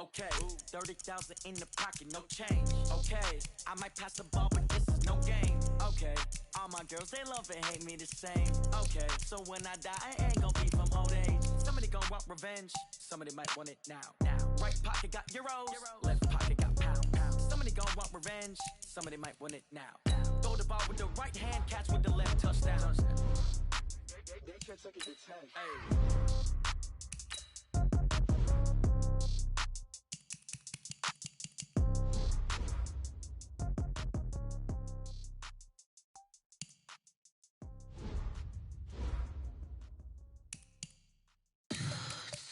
Okay, 30,000 in the pocket, no change. Okay, I might pass the ball, but this is no game. Okay, all my girls, they love and hate me the same. Okay, so when I die, I ain't gon' be from old age. Somebody gon' want revenge, somebody might want it now. Right pocket got euros, left pocket got pounds. Somebody gon' want revenge, somebody might want it now. Throw the ball with the right hand, catch with the left, touchdown. They can't take it to 10. Hey.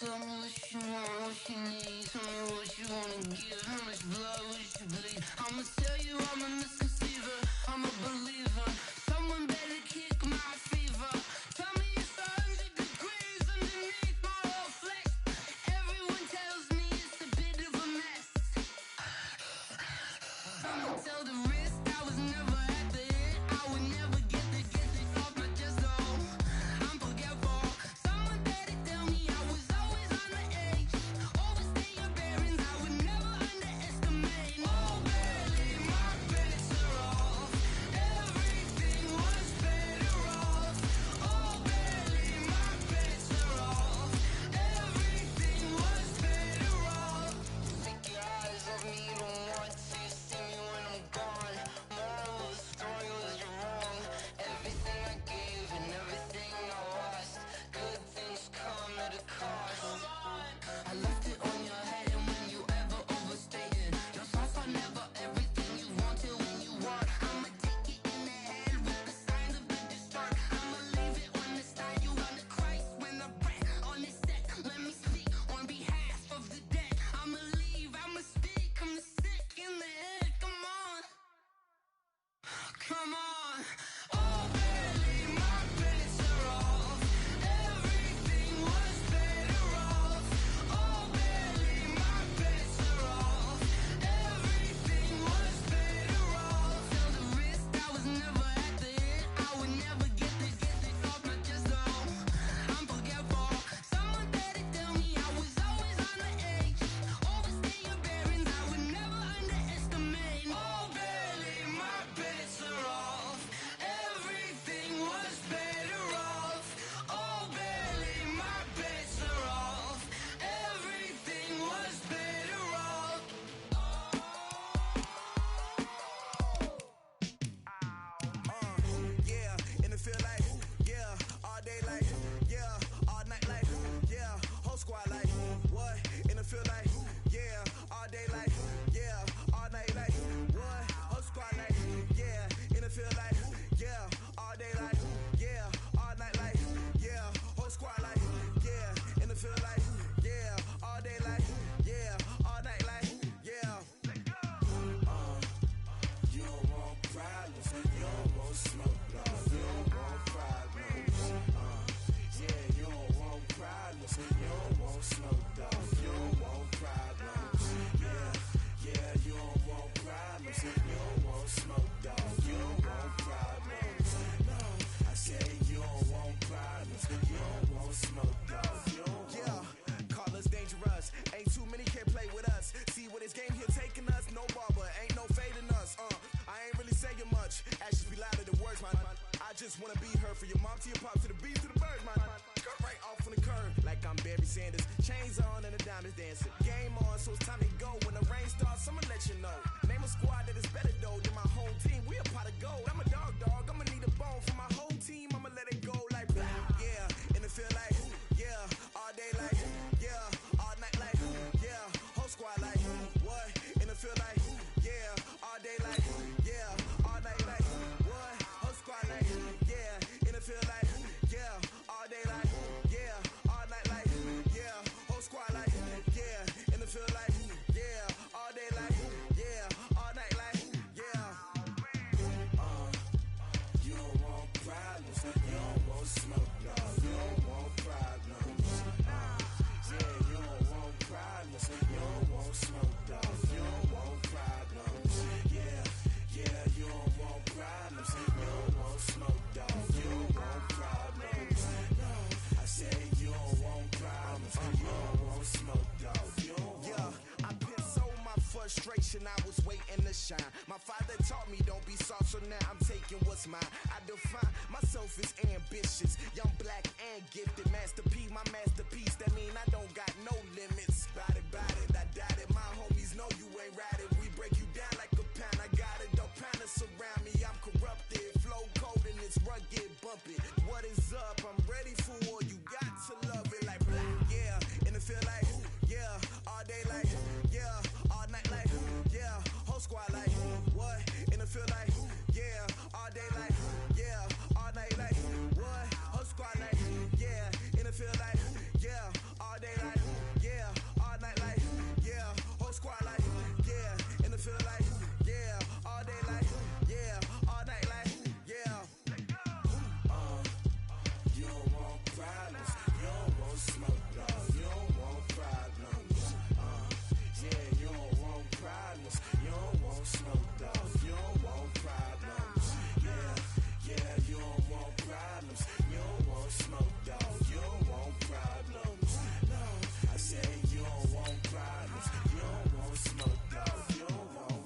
Tell me what you want, what you need. Tell me what you wanna give. How much blood would you bleed? I'ma tell you I'm a misconceiver, I'm a believer. Someone better kick my fever. Tell me it's 100 degrees underneath my whole flesh. Everyone tells me it's a bit of a mess. I'ma tell the risk I was never at the end. I would never get the off my chest though. I'm forgetful. Someone better tell me I was always on the edge. Overstay your bearings, I would never underestimate. Oh, barely, my bets are off. Everything was better off. Oh, barely, my bets are off. Everything was better off. Take your eyes off me, you don't want to see me when I'm gone. Moral of the story was you're wrong. Everything I gave and everything I lost. Good things come at a cost. I left it on your head, and when you ever overstated, your thoughts are never everything you wanted when you want. I'ma take it in the head with the signs of the distort. I'ma leave it on the side. You wanna Christ when the breath on this set. Let me speak on behalf of the dead. I'ma leave, I'ma speak. I'm the sick in the head. Come on, come on. Oh, barely, my bets are off. Everything was better off. Oh, barely, my bets are off. Everything was better off. Tell the risk I was never at the end. I would never get the off my chest though. I'm forgetful. Someone better tell me I was always on the edge. Overstay your bearings, I would never underestimate. Oh, barely, my bets are off. Everything was better off. Oh, barely, my bets are off. Everything was better off. Yeah, and it feel like, yeah, all day like, yeah, all night like, yeah, whole squad like, what? And it feel like, yeah, all day like, yeah, all night like, what? Whole squad like, yeah, and it feel like, yeah, all day like, yeah, all night like, yeah, whole squad like, yeah, and it feel like, yeah, all day like, yeah, all night like, yeah. You don't want problems, you don't want smoke, no. You don't want problems, yeah, you don't want problems, you don't want smoke, dog. You don't want problems, yeah, you don't want problems, you don't want smoke, dog. You don't want problems, no. I say you don't want problems, you don't want smoke, dog. You don't want. Call us dangerous, ain't too many can play with us. See where this game here taking us, no barber, ain't no fading us. I ain't really saying much, actions be louder than words, man. I just wanna be heard, from your mom to your pop to the beat to the birds, man. Cut right off on the curb, like I'm Barry Sanders. Chains on and the diamonds dancing. Game on, so it's time to go. When the rain starts, I'ma let you know. Name a squad that is better though than my home team. We a pot of gold. I'm a dog, I'ma need a bone for my whole team. I'ma let it go like, yeah, and it feel like, yeah, all day like, yeah, all night like, yeah, whole squad like, what? And it feel like, yeah, all day like, yeah, all night like, what? Whole squad like, yeah, and it feel like, yeah, all day like, yeah, all night like, yeah, whole squad like, yeah, and it feel like, yeah, all day like, yeah, all night like, yeah. You don't want problems, you don't want smoke, no. You don't want problems, yeah, you don't want problems, you don't want smoke. shine. My father taught me don't be soft, so now I'm taking what's mine. I define myself as ambitious, young, black, and gifted. Master P, my masterpiece. That mean I don't got no limits. Bout it, I doubt it. My homies know you ain't right it. We break you down like a pound. I got it, don't panic surround me. I'm corrupted, flow cold and it's rugged, bumpy. What is up? I'm ready for war. You got to love it like black, yeah. And it feel like, yeah. All day like, yeah. All night like, yeah. Whole squad like, what? And it feel like, yeah. All day like, yeah. All night like, what? Whole squad like, yeah. And it feel like, yeah. All day like, yeah. All night like, yeah. Whole squad like, yeah. And it feel like, yeah. All day like, yeah. All night like, yeah. You don't want problems. You don't want smoke, no. You don't want problems. Yeah, you don't want problems. You don't want smoke, dog. You don't want problems. Yeah, you don't want problems. You don't want smoke, dog. You don't want problems. No, I say you don't want problems. You don't want smoke, dog. You don't want.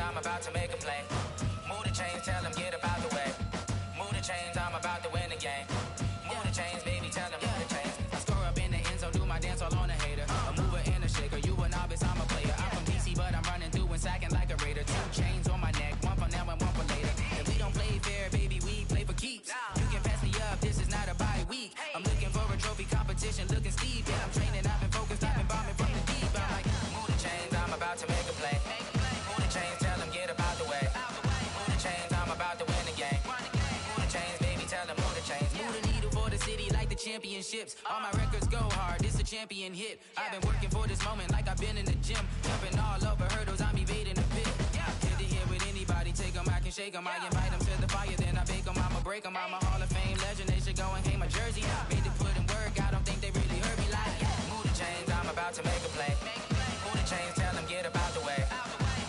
I'm about to make a play. Move the chains, tell them get up out the way. Move the chains, I'm about to win the game. Move the chains, baby, tell them move the chains. I score up in the end zone, do my dance all on a hater. A mover and a shaker, you a novice, I'm a player. I'm from DC, but I'm running through and sacking like a raider. 2 chains on my neck, one for now and one for later. If we don't play fair, baby, we play for keeps. You can pass me up, this is not a bye week. I'm looking for a trophy competition, looking steep. Yeah, I'm training, I've been focused, I've been bombing from the deep. I'm like, move the chains, I'm about to make a play. Move the chains, tell them get up out the way. Move the chains, I'm about to win the game. Move the chains, baby, tell them move the chains. Move the needle for the city like the championships. All my records go hard, this a champion hit. I've been working for this moment like I've been in the gym. Jumping all over hurdles, I'm evading the pit. Hit to here with anybody, take them, I can shake them. I invite them to the fire, then I bake them, I'ma break them. I'm a Hall of Fame legend, they should go and hang my jersey. Made to put in work, I don't think they really heard me like. Move the chains, I'm about to make a play. Move the chains, tell them get up out the way.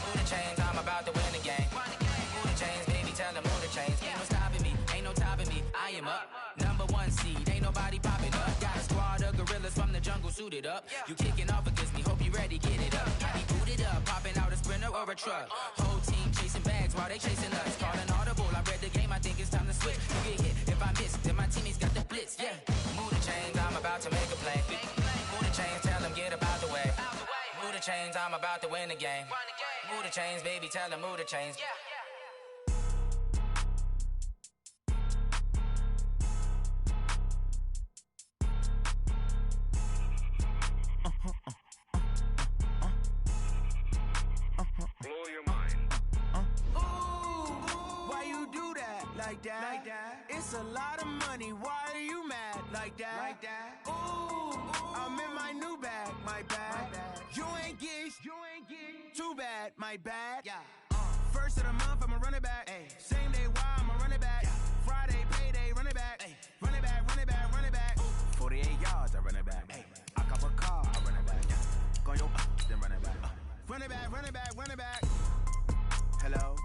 Move the chains, I'm about to win the game. Move the chains, baby, tell them move the chains. Ain't no stopping me, ain't no topping me. I am up, #1 seed, ain't nobody popping up. Got a squad of gorillas from the jungle suited up. You kicking off against me, hope you ready, get it up. I be booted up, popping out a sprinter or a truck. Whole team chasing bags while they chasing us. Calling audible, I read the game, I think it's time to switch. You get hit, if I miss, then my teammates got the blitz, yeah. Move the chains, I'm about to make a play. Move the chains, tell them get up out the way. Move the chains, I'm about to win the game. Move the chains, baby, tell them move the chains. Blow your mind. Why you do that? Like that? It's a lot of money. Why are you mad? Like that? Ooh, I'm in my new bag. My bag. You ain't get. Too bad. My bad. First of the month, I'ma run it back. Same day, why I'ma run it back. Friday, payday, run it back. Run it back, run it back, run it back. 48 yards, I run it back. I cop a car, I run it back. Go yo, then run it back. Run it back, run it back, run it back. Hello?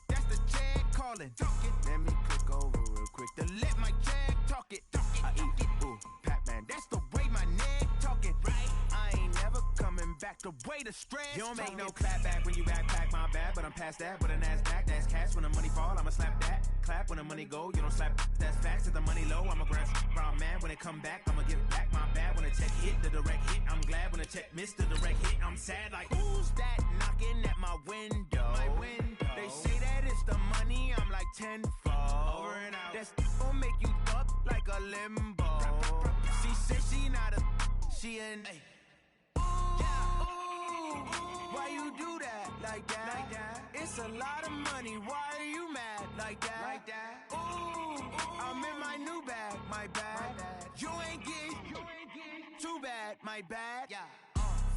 That's the Jag calling. Talk it. Let me click over real quick to let my Jag talk it. I eat it. Ooh, Pac-Man. That's the way my neck talking. Right? I ain't never coming back. The way the stress. You don't make no clap back when you backpack my bad, but I'm past that. But a NASDAQ, that's cash. When the money fall, I'ma slap that. Clap when the money go, you don't slap. That's facts. If the money low, I'ma grab brown man. When it come back, I'ma give back my bad. When the check hit, the direct hit. I'm glad when the check missed the direct hit. I'm sad like, who's that knocking at my window? My window. They say that it's the money, I'm like tenfold. Over and out. That's gon' make you up like a limbo. She said she not a, she an. Ooh, why you do that? Like that? It's That's a lot of money. Why are you mad like that? Ooh, I'm in my new bag, my bad. You ain't get too bad, my bad.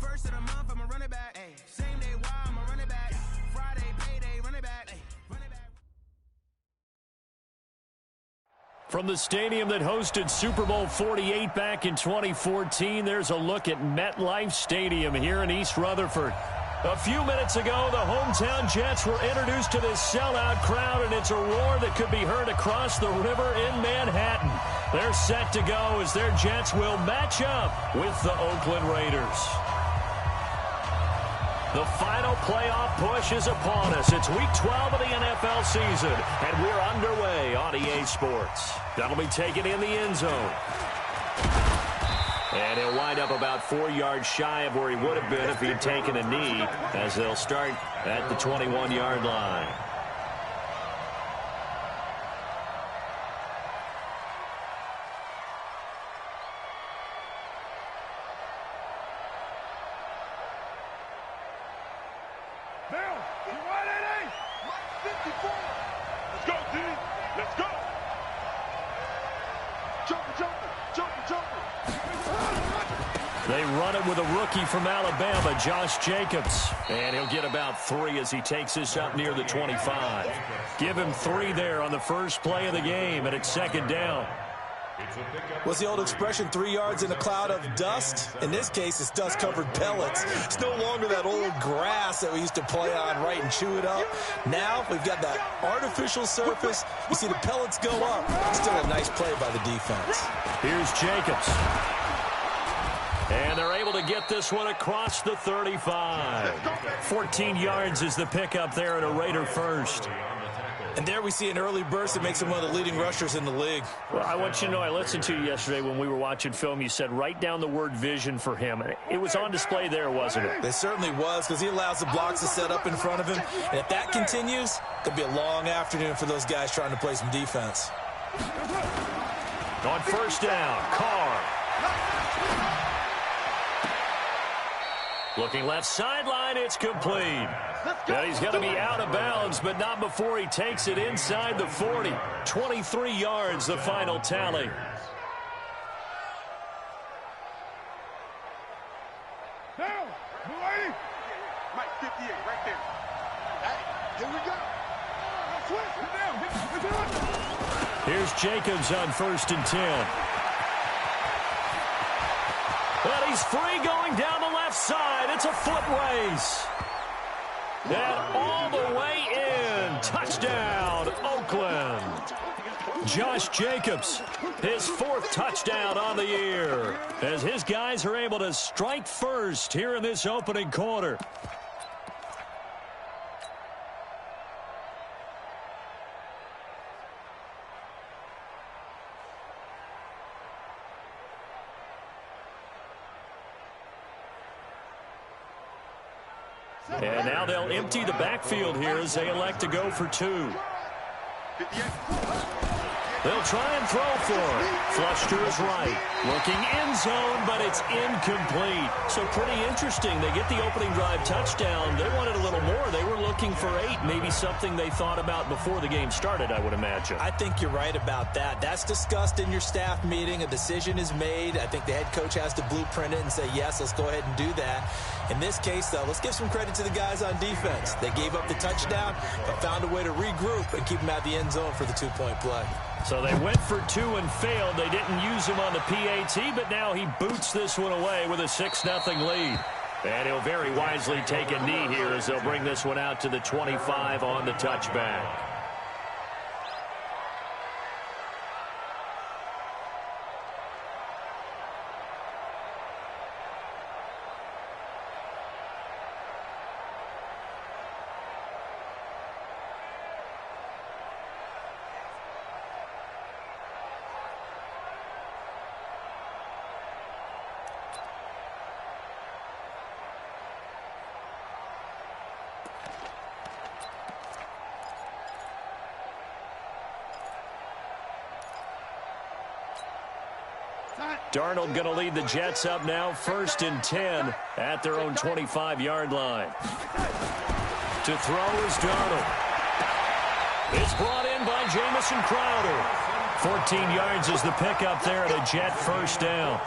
First of the month, I'ma run it back. Same day, why I'ma run it back. Friday, payday, run it back. Run it back. From the stadium that hosted Super Bowl 48 back in 2014, there's a look at MetLife Stadium here in East Rutherford. A few minutes ago, the hometown Jets were introduced to this sellout crowd, and it's a roar that could be heard across the river in Manhattan. They're set to go as their Jets will match up with the Oakland Raiders. The final playoff push is upon us. It's Week 12 of the NFL season, and we're underway on EA Sports. That'll be taken in the end zone. And he'll wind up about 4 yards shy of where he would have been if he'd taken a knee, as they'll start at the 21-yard line. They run it with a rookie from Alabama, Josh Jacobs. And he'll get about 3 as he takes this up near the 25. Give him 3 there on the first play of the game, and it's second down. What's the old expression, 3 yards in a cloud of dust? In this case, it's dust-covered pellets. It's no longer that old grass that we used to play on, right, and chew it up. Now we've got that artificial surface. You see the pellets go up. Still a nice play by the defense. Here's Jacobs. And they're able to get this one across the 35. 14 yards is the pickup there at a Raider first. And there we see an early burst that makes him one of the leading rushers in the league. Well, I want you to know, I listened to you yesterday when we were watching film. You said write down the word vision for him. It was on display there, wasn't it? It certainly was, because he allows the blocks to set up in front of him. And if that continues, it'll be a long afternoon for those guys trying to play some defense. On first down, Carr. Looking left sideline, it's complete. And he's going to be out of bounds, but not before he takes it inside the 40. 23 yards, the final tally. Down, Mulaney. Mike 58, right there. Hey, here we go. Here's Jacobs on first and 10. But he's free going down the left side. It's a foot race. And all the way in. Touchdown, Oakland. Josh Jacobs, his 4th touchdown on the year, as his guys are able to strike first here in this opening quarter. And now they'll empty the backfield here as they elect to go for 2. They'll try and throw for it. Flush to his right. Looking end zone, but it's incomplete. So pretty interesting. They get the opening drive touchdown. They wanted a little more. They were looking for 8. Maybe something they thought about before the game started, I would imagine. I think you're right about that. That's discussed in your staff meeting. A decision is made. I think the head coach has to blueprint it and say, yes, let's go ahead and do that. In this case, though, let's give some credit to the guys on defense. They gave up the touchdown, but found a way to regroup and keep them at the end zone for the 2-point play. So they went for 2 and failed. They didn't use him on the PAT, but now he boots this one away with a 6-0 lead. And he'll very wisely take a knee here as they'll bring this one out to the 25 on the touchback. Darnold going to lead the Jets up now, 1st and 10 at their own 25-yard line. To throw is Darnold. It's brought in by Jamison Crowder. 14 yards is the pickup there at a Jet first down.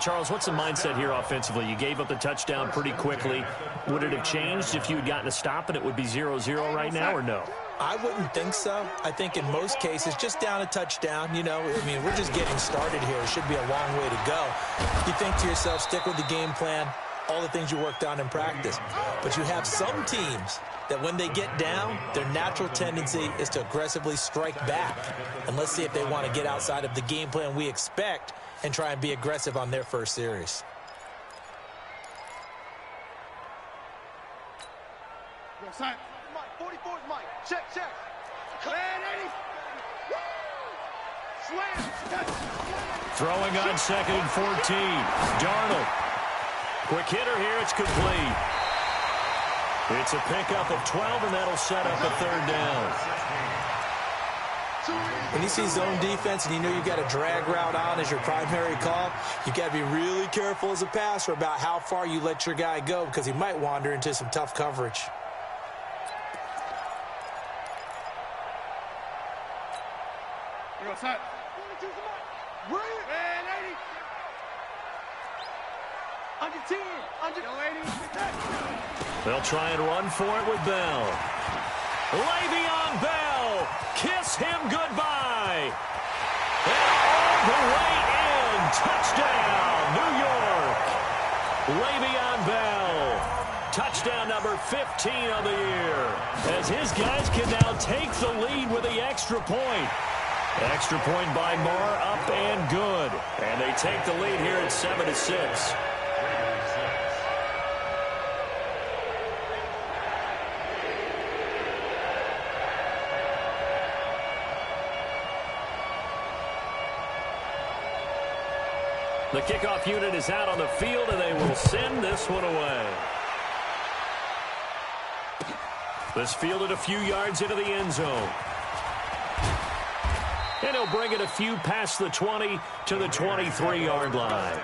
Charles, what's the mindset here offensively? You gave up the touchdown pretty quickly. Would it have changed if you had gotten a stop and it would be 0-0 right now, or no? I wouldn't think so. I think in most cases, just down a touchdown, you know, I mean, we're just getting started here. It should be a long way to go. You think to yourself, stick with the game plan, all the things you worked on in practice. But you have some teams that when they get down, their natural tendency is to aggressively strike back. And let's see if they want to get outside of the game plan we expect and try and be aggressive on their first series. Mike, 44 is Mike. Check. Man, 80. Slam. Throwing on 2nd and 14. Darnold. Quick hitter here. It's complete. It's a pickup of 12, and that'll set up a 3rd down. When you see zone defense and you know you've got a drag route on as your primary call, you've got to be really careful as a passer about how far you let your guy go because he might wander into some tough coverage. Set. Man, 80. Under 10. Under 80. They'll try and run for it with Bell. Le'Veon Bell. Kiss him goodbye. And all the way in. Touchdown, New York. Le'Veon Bell. Touchdown number 15 of the year. As his guys can now take the lead with the extra point. Extra point by Marr, up and good. And they take the lead here at 7-6. The kickoff unit is out on the field, and they will send this one away. This fielded a few yards into the end zone. And he'll bring it a few past the 20 to the 23-yard line.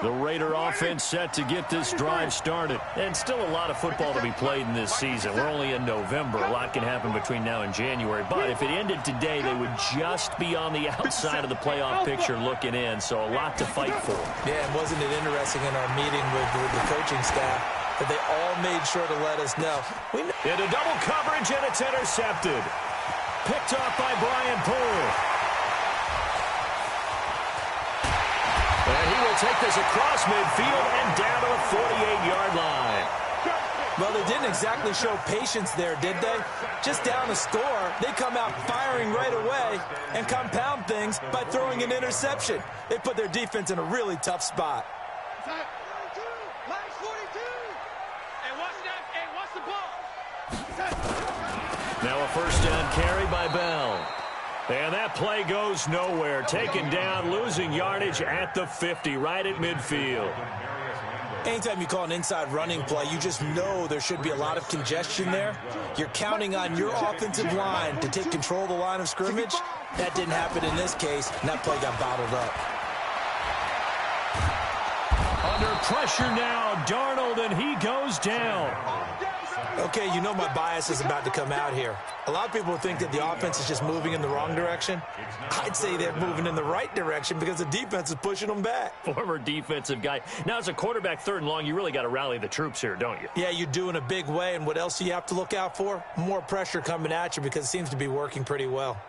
The Raider offense set to get this drive started. And still a lot of football to be played in this season. We're only in November. A lot can happen between now and January. But if it ended today, they would just be on the outside of the playoff picture looking in. So a lot to fight for. Yeah, and wasn't it interesting in our meeting with the coaching staff that they all made sure to let us know. Into double coverage, and it's intercepted. Picked off by Brian Poole. And he will take this across midfield and down to the 48-yard line. Well, they didn't exactly show patience there, did they? Just down a score, they come out firing right away and compound things by throwing an interception. They put their defense in a really tough spot. Now a first down carry by Bell. And that play goes nowhere. Taken down, losing yardage at the 50, right at midfield. Anytime you call an inside running play, you just know there should be a lot of congestion there. You're counting on your offensive line to take control of the line of scrimmage. That didn't happen in this case, and that play got bottled up. Under pressure now, Darnold, and he goes down. Okay, you know my bias is about to come out here. A lot of people think that the offense is just moving in the wrong direction. I'd say they're moving in the right direction because the defense is pushing them back. Former defensive guy. Now, as a quarterback, 3rd and long, you really got to rally the troops here, don't you? Yeah, you do in a big way, and what else do you have to look out for? More pressure coming at you because it seems to be working pretty well.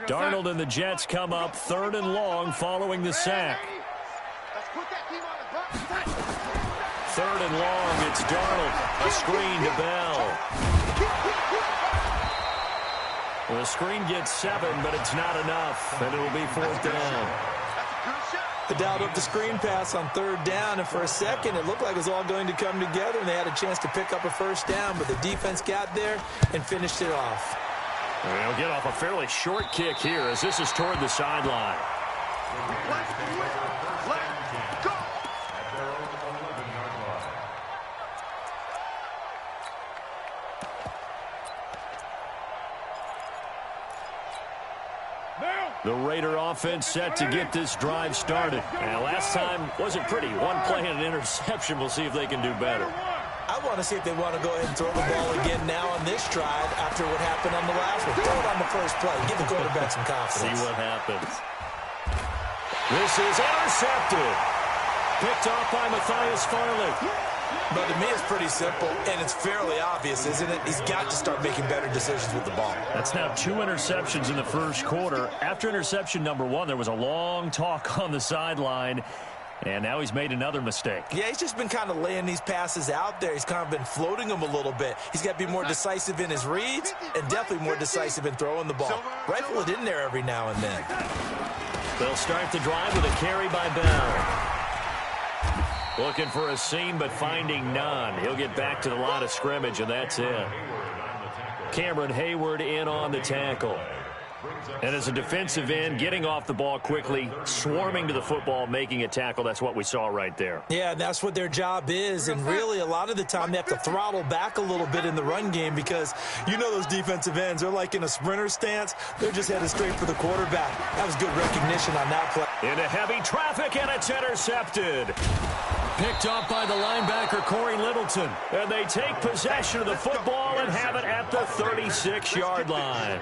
Darnold and the Jets come up 3rd and long following the sack. 3rd and long, it's Darnold. A screen to Bell. The screen gets 7, but it's not enough, and it'll be 4th down. They dialed up the screen pass on 3rd down, and for a second, it looked like it was all going to come together, and they had a chance to pick up a 1st down, but the defense got there and finished it off. They'll get off a fairly short kick here as this is toward the sideline. Let's go. The Raider offense set to get this drive started. And last time wasn't pretty. One play and an interception. We'll see if they can do better. I want to see if they want to go ahead and throw the ball again now on this drive after what happened on the last one. Throw it on the first play. Give the quarterback some confidence. See what happens. This is intercepted. Picked off by Matthias Farley. But to me, it's pretty simple, and it's fairly obvious, isn't it? He's got to start making better decisions with the ball. That's now 2 interceptions in the first quarter. After interception number 1, there was a long talk on the sideline, and now he's made another mistake. Yeah, he's just been kind of laying these passes out there. He's kind of been floating them a little bit. He's got to be more decisive in his reads and definitely more decisive in throwing the ball. Rifle it in there every now and then. They'll start the drive with a carry by Bell. Looking for a seam, but finding none. He'll get back to the line of scrimmage, and that's it. Cameron Hayward in on the tackle. And as a defensive end, getting off the ball quickly, swarming to the football, making a tackle, that's what we saw right there. Yeah, that's what their job is, and really a lot of the time they have to throttle back a little bit in the run game because you know those defensive ends, they're like in a sprinter stance. They're just headed straight for the quarterback. That was good recognition on that play. Into heavy traffic, and it's intercepted. Picked off by the linebacker, Corey Littleton. And they take possession of the football and have it at the 36-yard line.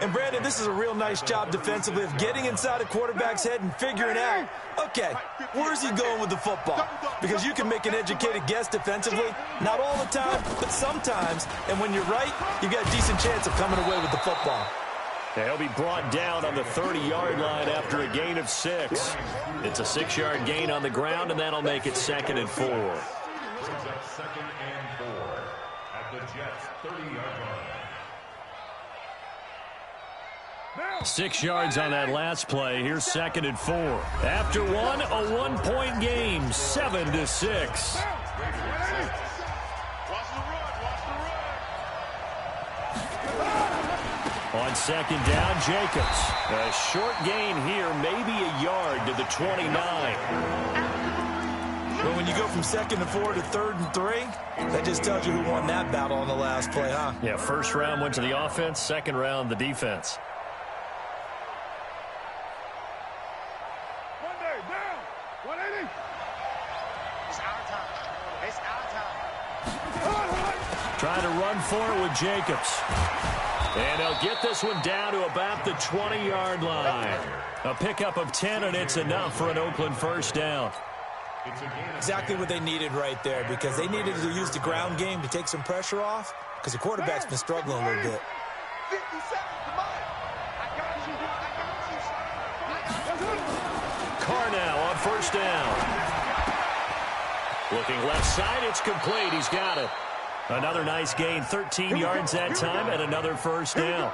And, Brandon, this is a real nice job defensively of getting inside a quarterback's head and figuring out, okay, where's he going with the football? Because you can make an educated guess defensively, not all the time, but sometimes. And when you're right, you've got a decent chance of coming away with the football. He'll be brought down on the 30-yard line after a gain of 6. It's a 6-yard gain on the ground, and that'll make it 2nd and 4. 2nd and 4 at the Jets' 30-yard line. 6 yards on that last play. Here's 2nd and 4. After one, a 1-point game, 7-6. On 2nd down, Jacobs. A short gain here, maybe a yard to the 29. Well, when you go from 2nd and 4 to 3rd and 3, that just tells you who won that battle on the last play, huh? Yeah, first round went to the offense, second round the defense. Monday, down, 180. It's our time. Trying to run for it with Jacobs. And he'll get this one down to about the 20-yard line. A pickup of 10, and it's enough for an Oakland first down. Exactly what they needed right there, because they needed to use the ground game to take some pressure off, because the quarterback's been struggling a little bit. 50 seconds, come on. I got you. Carnell on first down. Looking left side, it's complete. He's got it. Another nice gain, 13 yards that time, and another first down.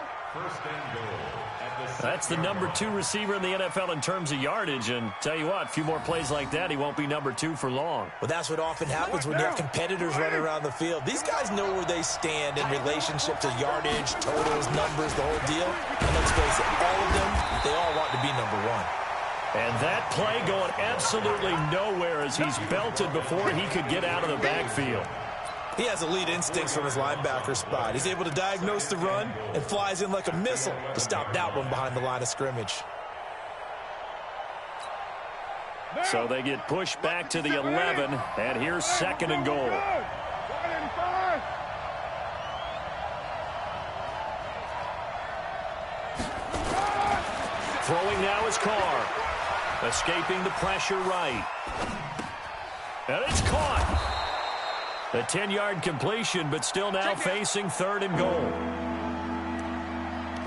That's the number 2 receiver in the NFL in terms of yardage, and tell you what, a few more plays like that, he won't be number 2 for long. Well, that's what often happens when you have competitors running around the field. These guys know where they stand in relationship to yardage, totals, numbers, the whole deal. And let's face it, all of them, they all want to be number 1. And that play going absolutely nowhere as he's belted before he could get out of the backfield. He has elite instincts from his linebacker spot. He's able to diagnose the run and flies in like a missile to stop that one behind the line of scrimmage. So they get pushed back to the 11, and here's 2nd and goal. Throwing now is Carr. Escaping the pressure right. And it's caught. A 10-yard completion, but still now facing 3rd and goal.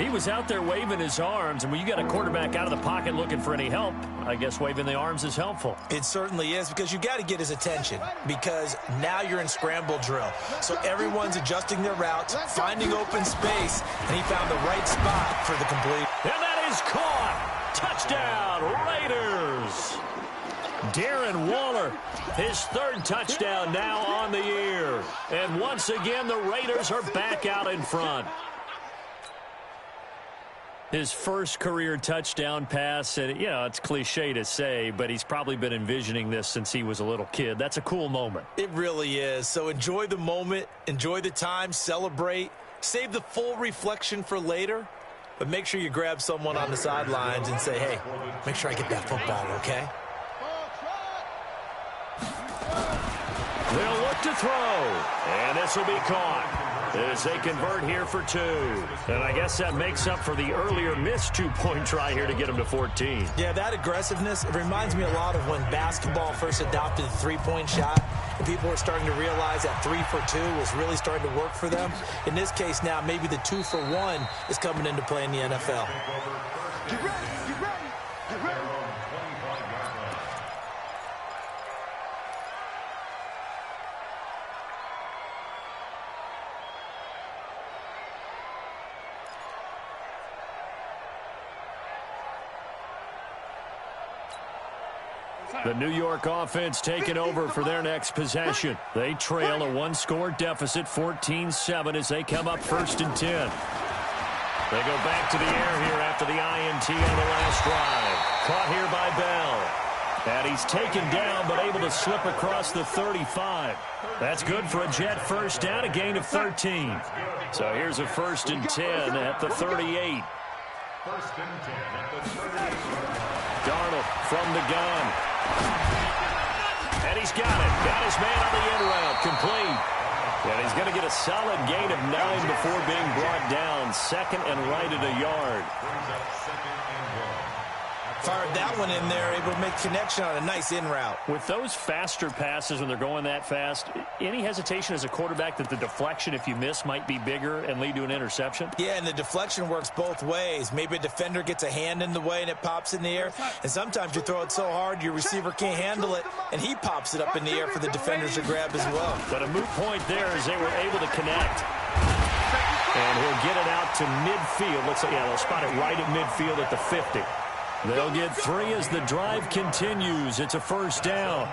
He was out there waving his arms, and when you got a quarterback out of the pocket looking for any help, I guess waving the arms is helpful. It certainly is, because you got to get his attention, because now you're in scramble drill. So everyone's adjusting their routes, finding open space, and he found the right spot for the complete. And that is caught. Touchdown, Raiders! Darren Waller, his third touchdown now on the year. And once again, the Raiders are back out in front. His first career touchdown pass, and it's cliche to say, but he's probably been envisioning this since he was a little kid. That's a cool moment. It really is. So enjoy the moment, enjoy the time, celebrate, save the full reflection for later, but make sure you grab someone on the sidelines and say, hey, make sure I get that football, okay? They'll look to throw, and this will be caught as they convert here for 2. And I guess that makes up for the earlier missed 2-point try here to get them to 14. Yeah, that aggressiveness, it reminds me a lot of when basketball first adopted the three-point shot, and people were starting to realize that 3 for 2 was really starting to work for them. In this case now, maybe the 2 for 1 is coming into play in the NFL. Get ready, get ready, get ready. The New York offense taking over for their next possession. They trail a one-score deficit, 14-7, as they come up 1st and 10. They go back to the air here after the INT on the last drive. Caught here by Bell. And he's taken down, but able to slip across the 35. That's good for a Jet first down, a gain of 13. So here's a 1st and 10 at the 38. Darnold from the gun. And he's got it. Got his man on the in route. Complete. And he's going to get a solid gain of 9 before being brought down. 2nd and right at a yard. Fired that one in there, able to make connection on a nice in route. With those faster passes when they're going that fast, any hesitation as a quarterback that the deflection, if you miss, might be bigger and lead to an interception? Yeah, and the deflection works both ways. Maybe a defender gets a hand in the way and it pops in the air. And sometimes you throw it so hard your receiver can't handle it, and he pops it up in the air for the defenders to grab as well. But a moot point there as they were able to connect. And he'll get it out to midfield. Looks like, they'll spot it right at midfield at the 50. They'll get 3 as the drive continues. It's a 1st down.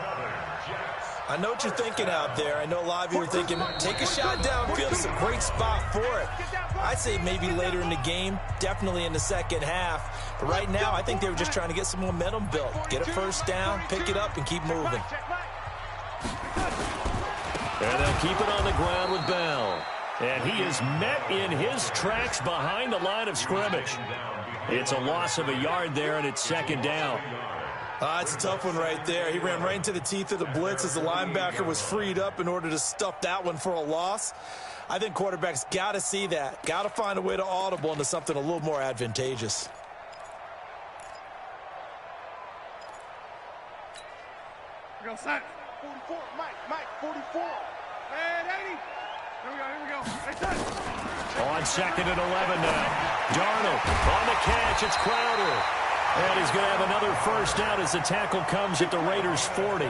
I know what you're thinking out there. I know a lot of you are thinking, take a shot downfield. It's a great spot for it. I'd say maybe later in the game, definitely in the second half. But right now, I think they were just trying to get some momentum built. Get a 1st down, pick it up, and keep moving. And they'll keep it on the ground with Bell. And he is met in his tracks behind the line of scrimmage. It's a loss of a yard there, and it's 2nd down. It's a tough one right there. He ran right into the teeth of the blitz as the linebacker was freed up in order to stuff that one for a loss. I think quarterbacks got to see that. Got to find a way to audible into something a little more advantageous. Here we go, son. 44, Mike, 44. And 80. Here we go. Hey, son. On 2nd and 11 now. Darnold on the catch. It's Crowder. And he's going to have another 1st down as the tackle comes at the Raiders' 40.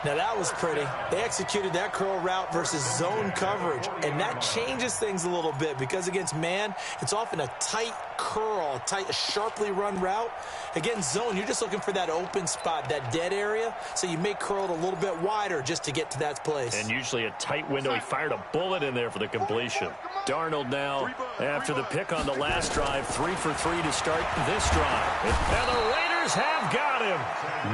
Now that was pretty. They executed that curl route versus zone coverage, and that changes things a little bit because against man, it's often a tight curl, a sharply run route. Against zone, you're just looking for that open spot, that dead area, so you may curl it a little bit wider just to get to that place. And usually a tight window. He fired a bullet in there for the completion. Darnold now, after the pick on the last drive, 3 for 3 to start this drive. And the Raiders have got him.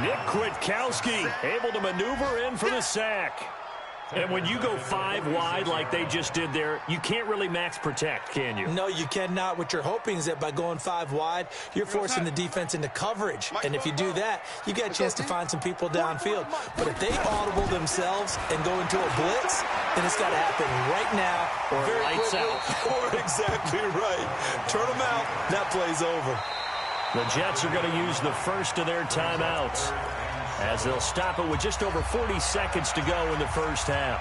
Nick Kwiatkowski able to maneuver in for the sack. And when you go 5 wide like they just did there, you can't really max protect, can you? No, you cannot. What you're hoping is that by going 5 wide, you're forcing the defense into coverage. And if you do that, you get a chance to find some people downfield. But if they audible themselves and go into a blitz, then it's got to happen right now. Or lights out. Or exactly right. Turn them out. That play's over. The Jets are going to use the first of their timeouts, as they'll stop it with just over 40 seconds to go in the first half.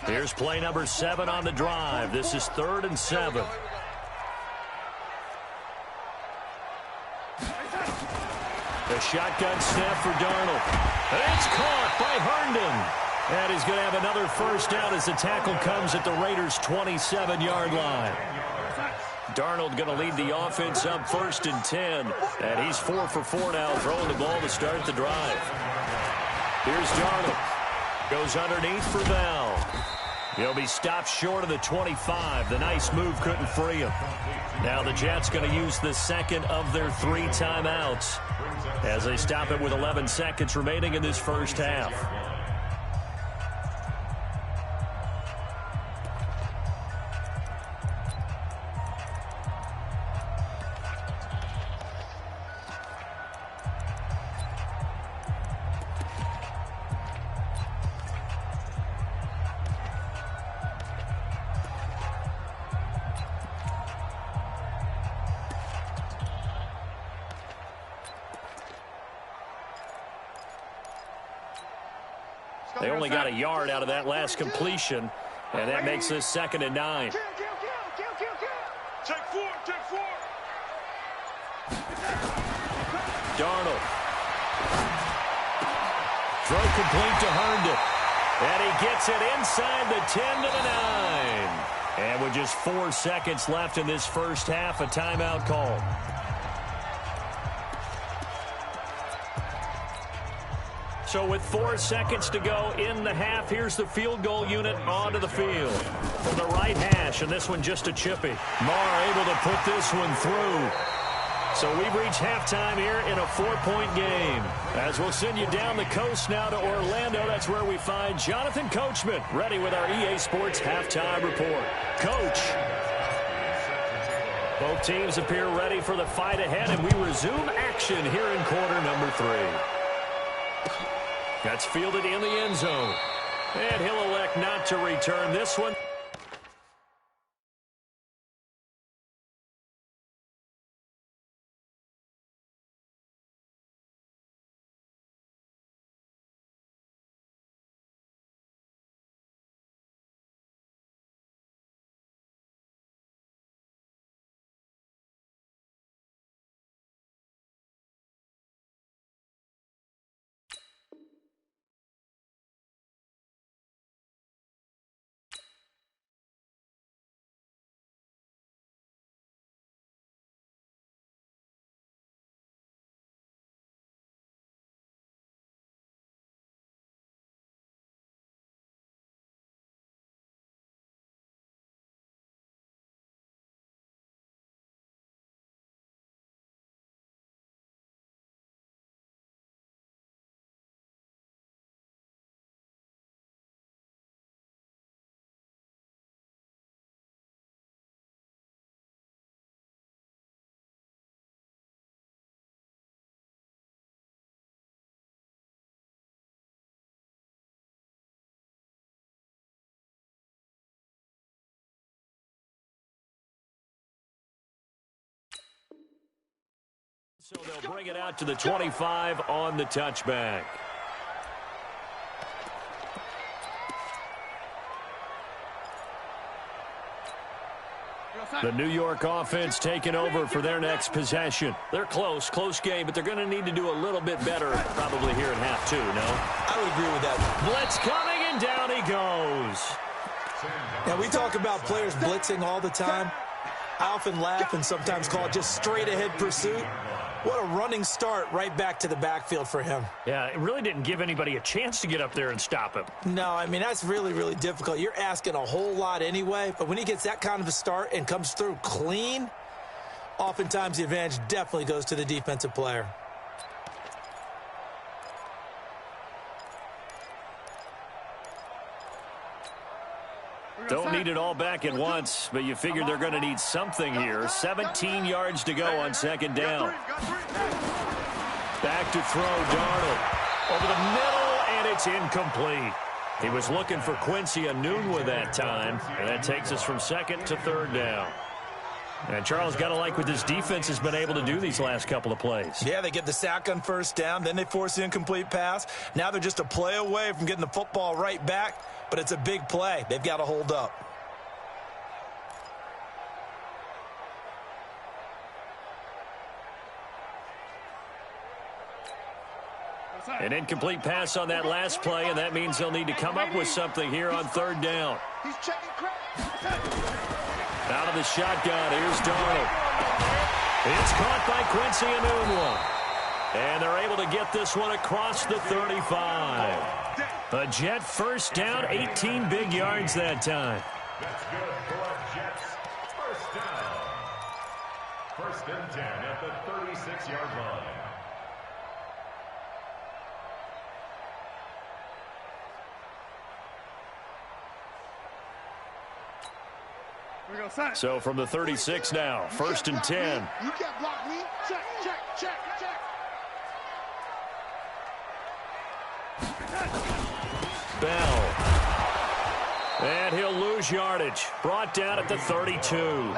Here's play number 7 on the drive. This is 3rd and 7. The shotgun snap for Darnold. And it's caught by Herndon. And he's going to have another first down as the tackle comes at the Raiders' 27-yard line. Darnold going to lead the offense up 1st and 10. And he's 4 for 4 now, throwing the ball to start the drive. Here's Darnold. Goes underneath for Val. He'll be stopped short of the 25. The nice move couldn't free him. Now the Jets going to use the second of their 3 timeouts as they stop it with 11 seconds remaining in this first half. They only got a yard out of that last completion, and that makes this 2nd and 9. Take 4, take 4. Darnold. Throw complete to Herndon. And he gets it inside the 10 to the 9. And with just 4 seconds left in this first half, a timeout call. So with 4 seconds to go in the half, here's the field goal unit onto the field. From the right hash, and this one just a chippy. Marr able to put this one through. So we've reached halftime here in a 4-point game. As we'll send you down the coast now to Orlando, that's where we find Jonathan Coachman, ready with our EA Sports Halftime Report. Coach. Both teams appear ready for the fight ahead, and we resume action here in quarter number 3. That's fielded in the end zone. And he'll elect not to return this one. So they'll bring it out to the 25 on the touchback. The New York offense taking over for their next possession. They're close game, but they're going to need to do a little bit better probably here in half 2, no? I would agree with that. Blitz coming, and down he goes. Now, we talk about players blitzing all the time. I often laugh and sometimes call it just straight-ahead pursuit. What a running start right back to the backfield for him. Yeah, it really didn't give anybody a chance to get up there and stop him. No, I mean, that's really, really difficult. You're asking a whole lot anyway, but when he gets that kind of a start and comes through clean, oftentimes the advantage definitely goes to the defensive player. Don't need it all back at once, but you figure they're going to need something here. 17 yards to go on 2nd down. Back to throw, Darnold. Over the middle, and it's incomplete. He was looking for Quincy Enunwa that time, and that takes us from 2nd to 3rd down. And Charles, got to like what this defense has been able to do these last couple of plays. Yeah, they get the sack on 1st down, then they force the incomplete pass. Now they're just a play away from getting the football right back, but it's a big play. They've got to hold up. An incomplete pass on that last play, and that means they'll need to come up with something here on third down. He's checking crack. Out of the shotgun, here's Darnold. It's caught by Quincy Enunwa. And they're able to get this one across the 35. A Jet first down, 18 big yards that time. That's good for a Jets first down. First and 10 at the 36-yard line. So from the 36 now, first and 10. You can't block me. Check, check, check, check. Bell. And he'll lose yardage. Brought down at the 32.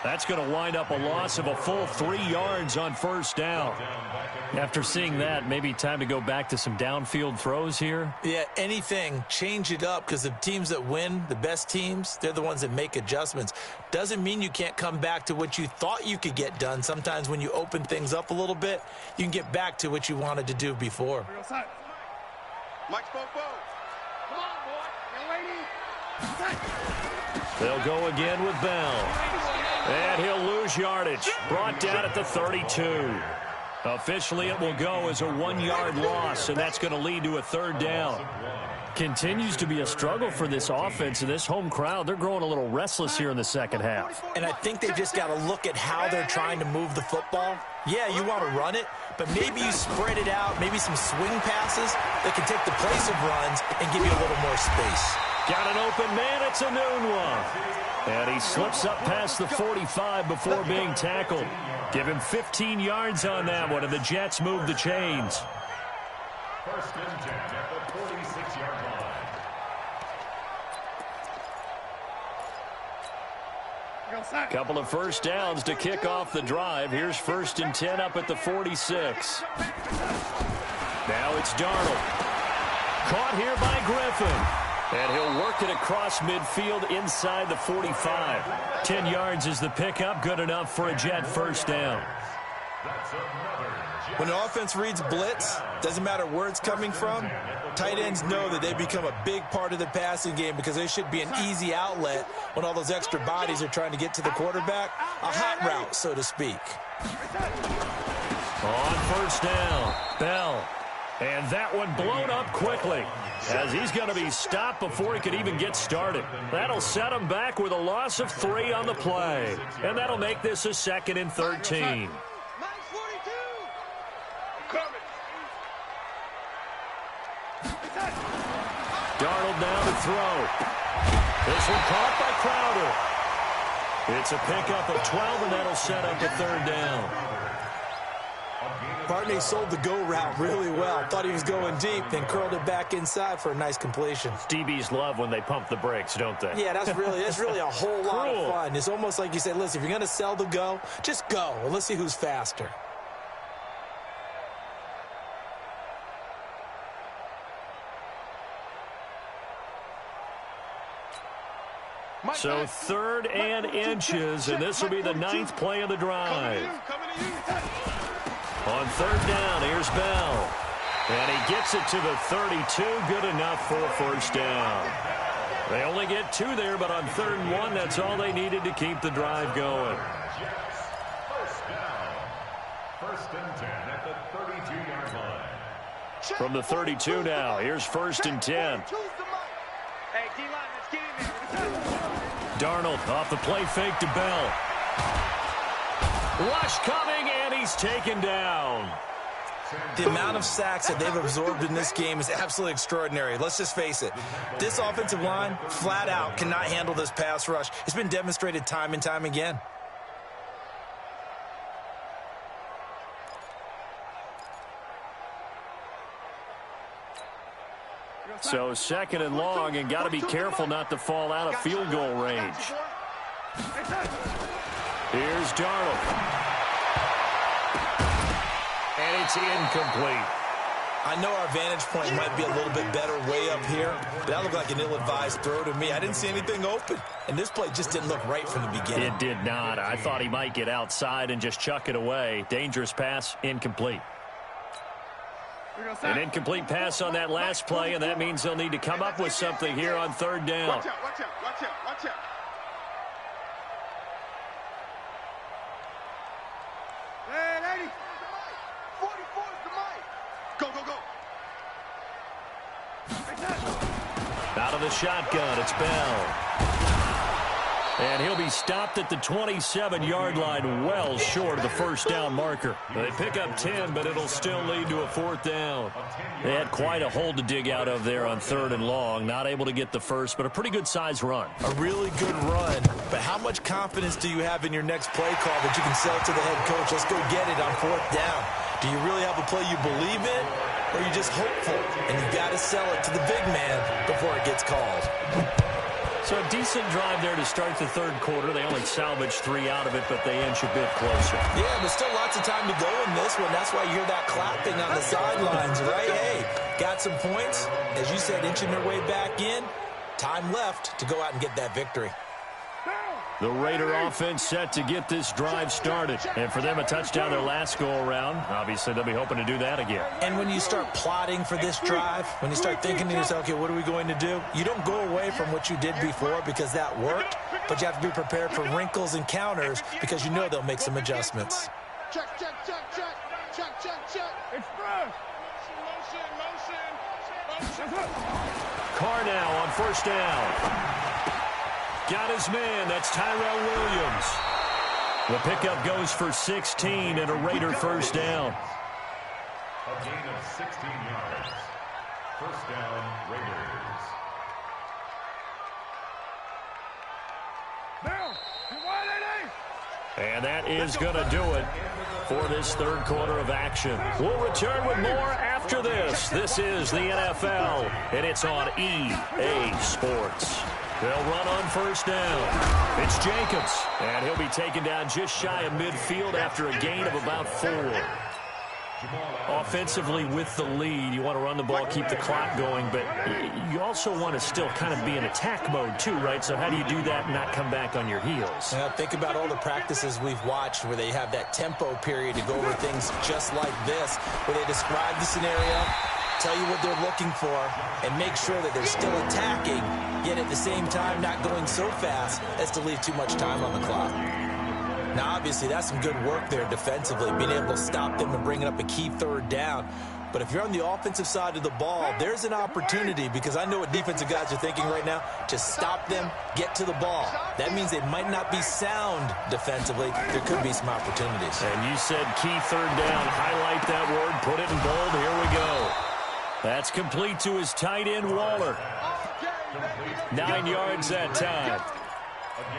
That's going to wind up a loss of a full 3 yards on first down. After seeing that, maybe time to go back to some downfield throws here. Yeah, anything. Change it up, because the teams that win, the best teams, they're the ones that make adjustments. Doesn't mean you can't come back to what you thought you could get done. Sometimes when you open things up a little bit, you can get back to what you wanted to do before. Mike Bobo. Come on, boy. You're waiting. They'll go again with Bell. And he'll lose yardage. Brought down at the 32. Officially, it will go as a 1-yard loss, and that's going to lead to a third down. Continues to be a struggle for this offense and this home crowd. They're growing a little restless here in the second half. And I think they've just got to look at how they're trying to move the football. Yeah, you want to run it, but maybe you spread it out, maybe some swing passes that can take the place of runs and give you a little more space. Got an open man, it's Enunwa. And he slips up past the 45 before being tackled. Give him 15 yards on that one, and the Jets move the chains. First and 10 at the 46-yard line. Couple of first downs to kick off the drive. Here's first and 10 up at the 46. Now it's Darnold. Caught here by Griffin. And he'll work it across midfield inside the 45. 10 yards is the pickup. Good enough for a Jet first down. When an offense reads blitz, doesn't matter where it's coming from, tight ends know that they become a big part of the passing game because they should be an easy outlet when all those extra bodies are trying to get to the quarterback. A hot route, so to speak. On first down, Bell. And that one blown up quickly as he's going to be stopped before he could even get started. That'll set him back with a loss of 3 on the play. And that'll make this a 2nd and 13. Darnold now to throw. This one caught by Crowder. It's a pickup of 12, and that'll set up a third down. Barney sold the go route really well. Thought he was going deep, then curled it back inside for a nice completion. DBs love when they pump the brakes, don't they? Yeah, that's really a whole lot of fun. It's almost like you say, listen, if you're going to sell the go, just go. And let's see who's faster. So 3rd and inches, and this will be the 9th play of the drive. On 3rd down, here's Bell. And he gets it to the 32. Good enough for a first down. They only get 2 there, but on 3rd and 1, that's all they needed to keep the drive going. First down. First and 10 at the 32-yard line. From the 32 now, here's first and 10. Hey, D-line, let's get in there. Darnold off the play fake to Bell. Rush coming, and he's taken down. The amount of sacks that they've absorbed in this game is absolutely extraordinary. Let's just face it. This offensive line, flat out, cannot handle this pass rush. It's been demonstrated time and time again. So 2nd and long, and got to be careful not to fall out of field goal range. Here's Darnold. And it's incomplete. I know our vantage point might be a little bit better way up here, but that looked like an ill-advised throw to me. I didn't see anything open, and this play just didn't look right from the beginning. It did not. I thought he might get outside and just chuck it away. Dangerous pass, incomplete. An incomplete pass on that last play, and that means they'll need to come up with something here on third down. Watch out, watch out, watch out, watch out. Hey, lady. 44 is the mic. Go, go, go. Out of the shotgun, it's Bell. And he'll be stopped at the 27-yard line, well short of the first down marker. They pick up 10, but it'll still lead to a fourth down. They had quite a hole to dig out of there on third and long. Not able to get the first, but a pretty good-sized run. A really good run, but how much confidence do you have in your next play call that you can sell to the head coach? Let's go get it on fourth down. Do you really have a play you believe in, or are you just hopeful? And you got to sell it to the big man before it gets called. So a decent drive there to start the third quarter. They only salvaged 3 out of it, but they inch a bit closer. Yeah, but still lots of time to go in this one. That's why you hear that clapping on the sidelines, right? Hey, got some points. As you said, inching their way back in. Time left to go out and get that victory. The Raider offense set to get this drive started. And for them, a touchdown their last go-around. Obviously, they'll be hoping to do that again. And when you start plotting for this drive, when you start thinking to yourself, okay, what are we going to do? You don't go away from what you did before because that worked, but you have to be prepared for wrinkles and counters because you know they'll make some adjustments. Check, check, check, check, check, check, check. Express. Motion. Carr now on first down. Got his man. That's Tyrell Williams. The pickup goes for 16 and a Raider first down. A gain of 16 yards. First down, Raiders. Down. And that is going to do it for this third quarter of action. We'll return with more after this. This is the NFL, and it's on EA Sports. They'll run on first down. It's Jacobs, and he'll be taken down just shy of midfield after a gain of about 4. Offensively with the lead, you want to run the ball, keep the clock going, but you also want to still kind of be in attack mode too, right? So how do you do that and not come back on your heels? Now, think about all the practices we've watched where they have that tempo period to go over things just like this, where they describe the scenario, tell you what they're looking for, and make sure that they're still attacking, yet at the same time not going so fast as to leave too much time on the clock. Now, obviously, that's some good work there defensively, being able to stop them and bringing up a key third down. But if you're on the offensive side of the ball, there's an opportunity, because I know what defensive guys are thinking right now. Just stop them, get to the ball. That means they might not be sound defensively. There could be some opportunities. And you said key third down. Highlight that word, put it in bold. Here we go. That's complete to his tight end, Waller. 9 yards that time.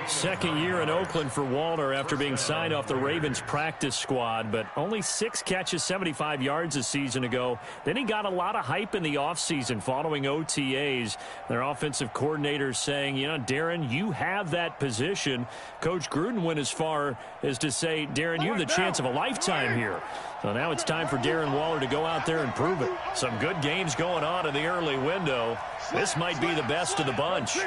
Second year in Oakland for Waller after being signed off the Ravens practice squad, but only 6 catches, 75 yards a season ago. Then he got a lot of hype in the offseason following OTAs. Their offensive coordinator saying, you know, Darren, you have that position. Coach Gruden went as far as to say, Darren, you have the chance of a lifetime here. So now it's time for Darren Waller to go out there and prove it. Some good games going on in the early window. This might be the best of the bunch.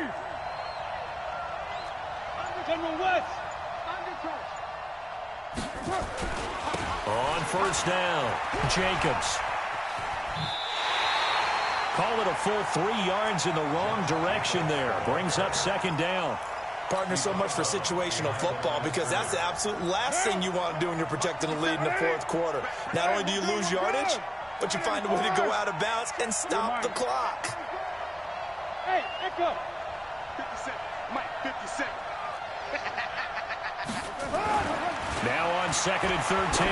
On first down, Jacobs. Call it a full 3 yards in the wrong direction there. Brings up second down. Partner, so much for situational football, because that's the absolute last thing you want to do when you're protecting a lead in the fourth quarter. Not only do you lose yardage, but you find a way to go out of bounds and stop the clock. Hey, echo. 50 Cent. Mike, 50 Cent. Now on second and 13.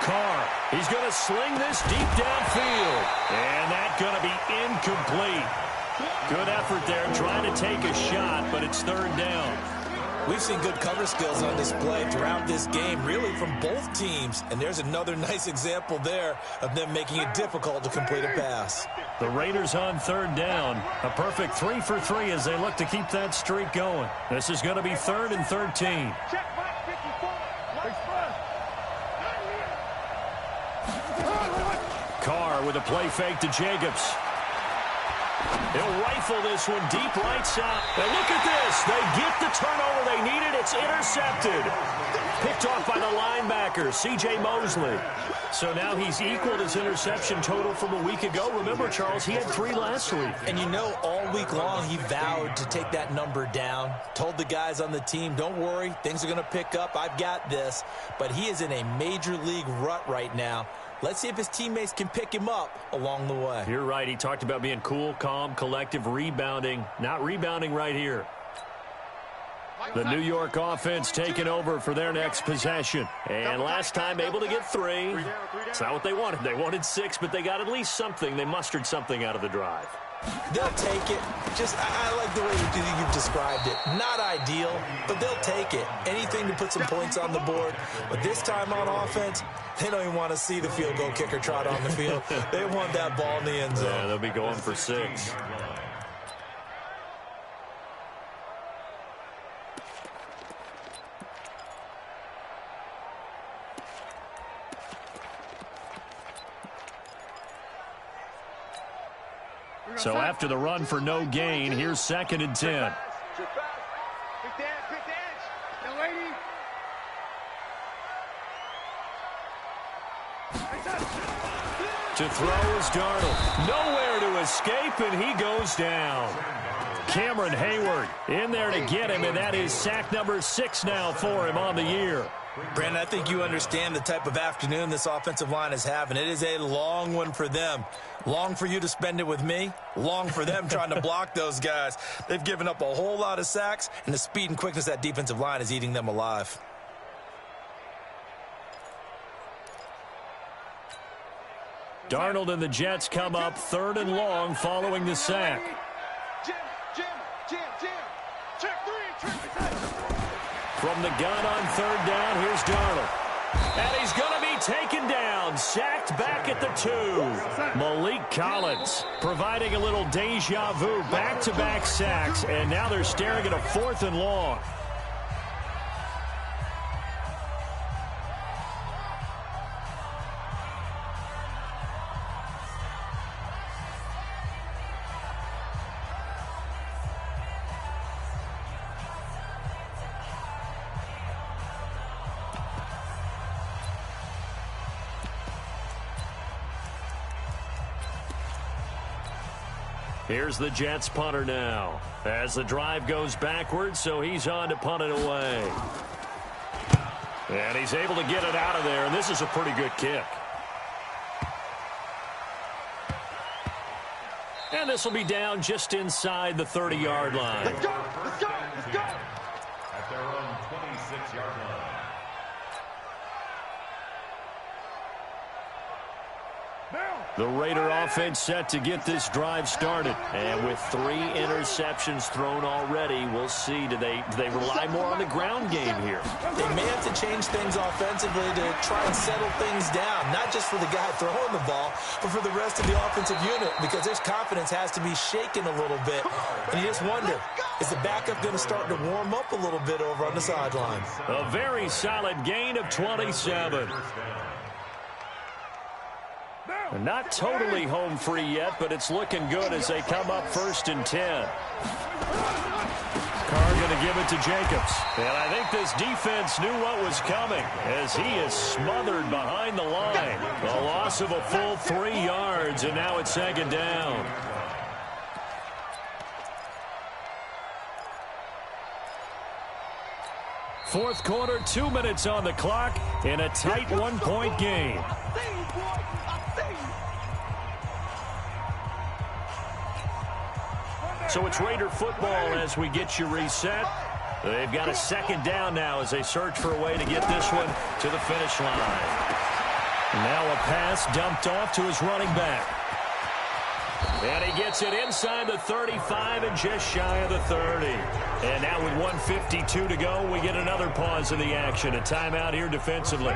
Carr. He's going to sling this deep downfield. And that's going to be incomplete. Good effort there trying to take a shot, but it's third down. We've seen good cover skills on display throughout this game, really from both teams. And there's another nice example there of them making it difficult to complete a pass. The Raiders on third down. A perfect 3 for 3 as they look to keep that streak going. This is going to be third and 13. Carr with a play fake to Jacobs. He'll rifle this one deep right side. And look at this. They get the turnover they needed. It's intercepted. Picked off by the linebacker, C.J. Mosley. So now he's equaled his interception total from a week ago. Remember, Charles, he had 3 last week. And you know, all week long he vowed to take that number down. Told the guys on the team, don't worry, things are going to pick up. I've got this. But he is in a major league rut right now. Let's see if his teammates can pick him up along the way. You're right. He talked about being cool, calm, collective, rebounding. Not rebounding right here. The New York offense taking over for their next possession. And last time able to get 3. It's not what they wanted. They wanted 6, but they got at least something. They mustered something out of the drive. They'll take it. I like the way you've described it. Not ideal, but they'll take it. Anything to put some points on the board. But this time on offense, they don't even want to see the field goal kicker trot on the field. They want that ball in the end zone. Yeah, they'll be going for 6. So after the run for no gain, here's 2nd and 10. To throw is Darnold. Nowhere to escape, and he goes down. Cameron Hayward in there to get him, and that is sack number 6 now for him on the year. Brandon, I think you understand the type of afternoon this offensive line is having. It is a long one for them. Long for you to spend it with me. Long for them trying to block those guys. They've given up a whole lot of sacks, and the speed and quickness of that defensive line is eating them alive. Darnold and the Jets come up 3rd and long following the sack. From the gun on 3rd down, here's Darnold. And he's going to be taken down, sacked back at the 2. Malik Collins providing a little deja vu, back-to-back sacks, and now they're staring at a 4th and long. Here's the Jets punter now as the drive goes backwards, so he's on to punt it away. And he's able to get it out of there, and this is a pretty good kick. And this will be down just inside the 30-yard line. Let's go! Let's go! Let's go! At their own 26-yard line. The Raider offense set to get this drive started. And with 3 interceptions thrown already, we'll see. Do they rely more on the ground game here? They may have to change things offensively to try and settle things down. Not just for the guy throwing the ball, but for the rest of the offensive unit. Because their confidence has to be shaken a little bit. And you just wonder, is the backup going to start to warm up a little bit over on the sideline? A very solid gain of 27. Not totally home free yet, but it's looking good as they come up 1st and 10. Carr going to give it to Jacobs. And I think this defense knew what was coming as he is smothered behind the line. A loss of a full 3 yards, and now it's 2nd down. Fourth quarter, 2 minutes on the clock in a tight 1-point game. So it's Raider football as we get you reset. They've got a 2nd down now as they search for a way to get this one to the finish line. Now a pass dumped off to his running back. And he gets it inside the 35 and just shy of the 30. And now with 1:52 to go, we get another pause in the action. A timeout here defensively.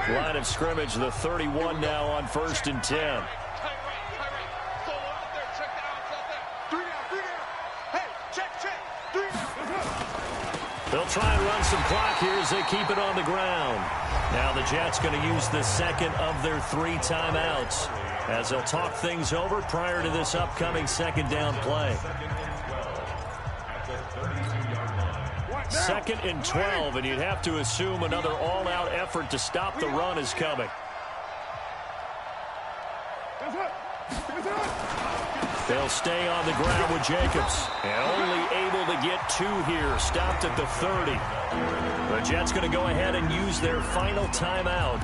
Line of scrimmage, the 31 now on 1st and 10. They'll try and run some clock here as they keep it on the ground. Now the Jets going to use the 2nd of their 3 timeouts as they'll talk things over prior to this upcoming 2nd down play. 2nd and 12, and you'd have to assume another all-out effort to stop the run is coming. They'll stay on the ground with Jacobs. And only able to get 2 here. Stopped at the 30. The Jets going to go ahead and use their final timeout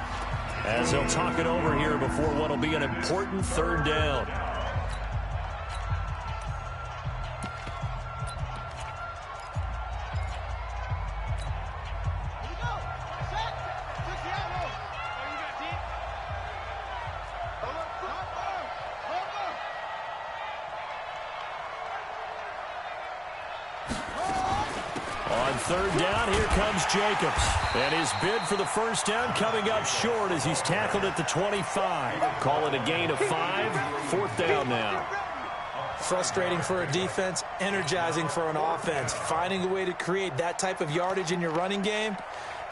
as they'll talk it over here before what will be an important 3rd down. On 3rd down, here comes Jacobs. And his bid for the 1st down coming up short as he's tackled at the 25. Call it a gain of 5. 4th down now. Frustrating for a defense, energizing for an offense. Finding a way to create that type of yardage in your running game,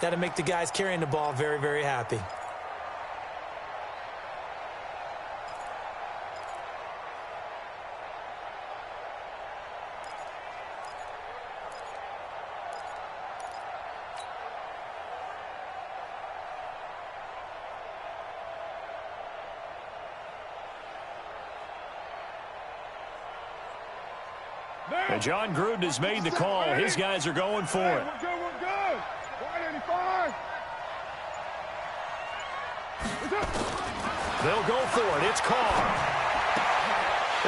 that'll make the guys carrying the ball very, very happy. And John Gruden has made the call. His guys are going for it. We're good, we're good. 185. They'll go for it. It's Carr.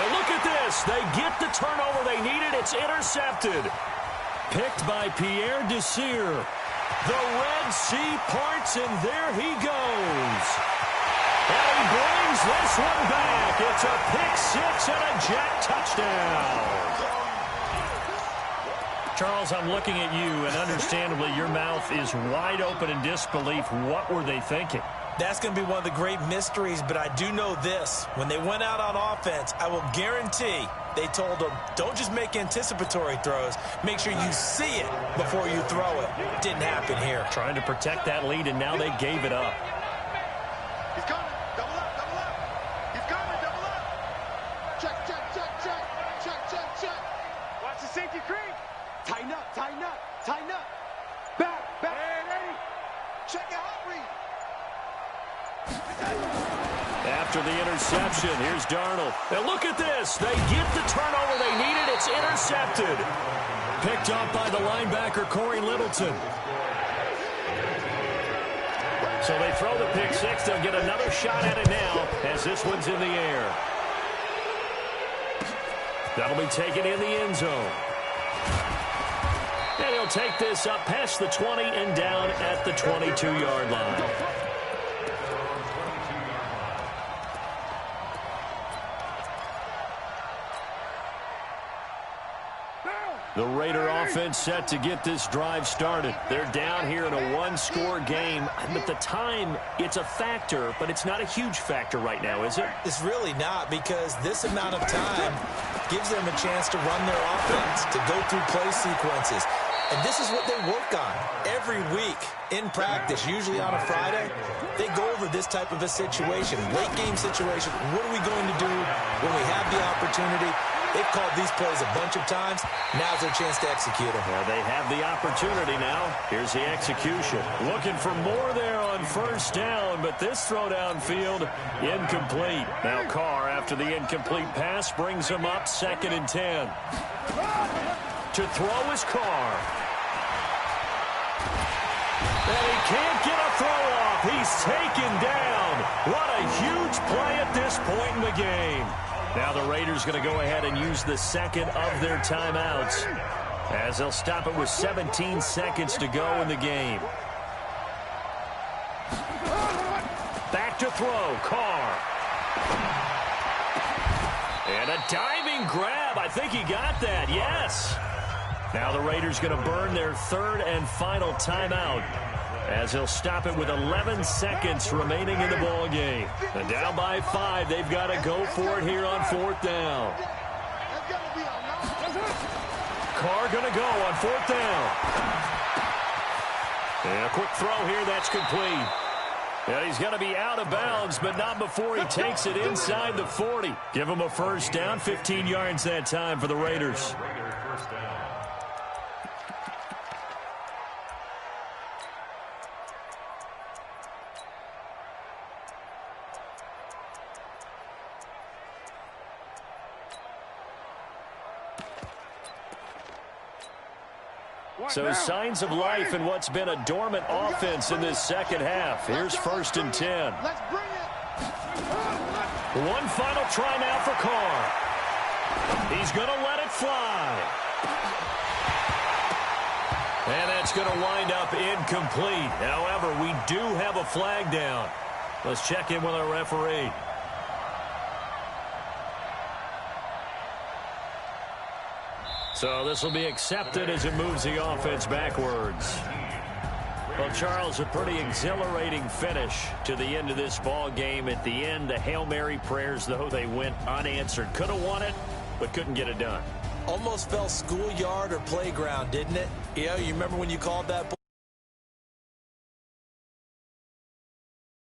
And look at this. They get the turnover they needed. It's intercepted. Picked by Pierre Desir. The Red Sea parts, and there he goes. And he brings this one back. It's a pick-6 and a Jet touchdown. Charles, I'm looking at you, and understandably, your mouth is wide open in disbelief. What were they thinking? That's going to be one of the great mysteries, but I do know this. When they went out on offense, I will guarantee they told them, don't just make anticipatory throws. Make sure you see it before you throw it. Didn't happen here. Trying to protect that lead, and now they gave it up. He's coming. Double up, double up. He's coming, double up. Check, check, check, check. Check, check, check. Watch the safety creep. Tighten up, tighten up, tighten up. Back, back. Hey, check your hot read. After the interception, here's Darnold. And look at this. They get the turnover they needed. It's intercepted. Picked up by the linebacker, Corey Littleton. So they throw the pick-6. They'll get another shot at it now as this one's in the air. That'll be taken in the end zone. And he'll take this up past the 20 and down at the 22-yard line. The Raider offense set to get this drive started. They're down here in a one-score game. But the time, it's a factor, but it's not a huge factor right now, is it? It's really not, because this amount of time gives them a chance to run their offense, to go through play sequences. And this is what they work on every week in practice, usually on a Friday. They go over this type of a situation, late-game situation. What are we going to do when we have the opportunity? They've called these plays a bunch of times. Now's their chance to execute them. Well, they have the opportunity now. Here's the execution. Looking for more there on 1st down, but this throw downfield, incomplete. Now Carr, after the incomplete pass, brings him up 2nd and 10. To throw is Carr. And he can't get a throw off. He's taken down. What a huge play at this point in the game. Now the Raiders going to go ahead and use the 2nd of their timeouts as they'll stop it with 17 seconds to go in the game. Back to throw, Carr. And a diving grab. I think he got that, yes. Now the Raiders going to burn their 3rd and final timeout as they'll stop it with 11 seconds remaining in the ball game. And down by 5, they've got to go for it here on 4th down. Carr going to go on 4th down. And a quick throw here, that's complete. And he's going to be out of bounds, but not before he takes it inside the 40. Give him a 1st down, 15 yards that time for the Raiders. So signs of life in what's been a dormant offense in this second half. Here's 1st and 10. Let's bring it. One final try now for Carr. He's going to let it fly. And that's going to wind up incomplete. However, we do have a flag down. Let's check in with our referee. So this will be accepted as it moves the offense backwards. Well, Charles, a pretty exhilarating finish to the end of this ball game. At the end, the Hail Mary prayers, though, they went unanswered. Could have won it, but couldn't get it done. Almost felt schoolyard or playground, didn't it? You remember when you called that